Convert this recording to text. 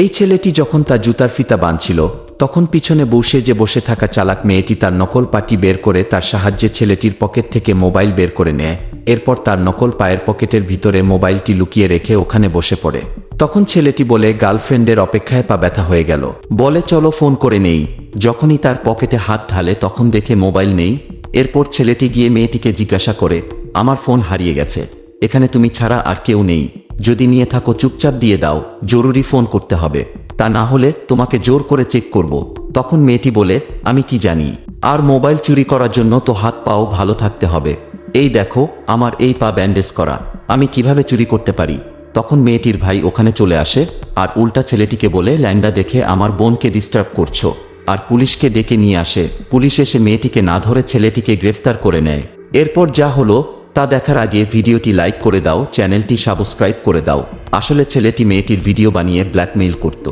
এই ছেলেটি যখন তার জুতার ফিতা বাঁধছিল তখন পিছনে বসে থাকা চালাক মেয়েটি তার নকল পাটি বের করে তার সাহায্যে ছেলেটির পকেট থেকে মোবাইল বের করে নেয়। এরপর তার নকল পায়ের পকেটের ভিতরে মোবাইলটি লুকিয়ে রেখে ওখানে বসে পড়ে। তখন ছেলেটি বলে গার্লফ্রেন্ডের অপেক্ষায় পা ব্যথা হয়ে গেল, বলে চলো ফোন করে নেই। যখনই তার পকেটে হাত ঢালে তখন দেখে মোবাইল নেই। এরপর ছেলেটি গিয়ে মেয়েটিকে জিজ্ঞাসা করে, আমার ফোন হারিয়ে গেছে, এখানে তুমি ছাড়া আর কেউ নেই, যদি নিয়ে থাকো চুপচাপ দিয়ে দাও, জরুরি ফোন করতে হবে, তা না হলে তোমাকে জোর করে চেক করব। তখন মেয়েটি বলে, আমি কি জানি, আর মোবাইল চুরি করার জন্য তো হাত পাও ভালো থাকতে হবে, এই দেখো আমার এই পা ব্যান্ডেজ করা, আমি কিভাবে চুরি করতে পারি। তখন মেয়েটির ভাই ওখানে চলে আসে আর উল্টা ছেলেটিকে বলে, ল্যান্ডা দেখে আমার বোনকে ডিস্টার্ব করছো, আর পুলিশকে ডেকে নিয়ে আসে। পুলিশ এসে মেয়েটিকে না ধরে ছেলেটিকে গ্রেফতার করে নেয়। এরপর যা হলো তা দেখার আগে ভিডিওটি লাইক করে দাও, চ্যানেলটি সাবস্ক্রাইব করে দাও। আসলে ছেলেটি মেয়েটির ভিডিও বানিয়ে ব্ল্যাকমেইল করত।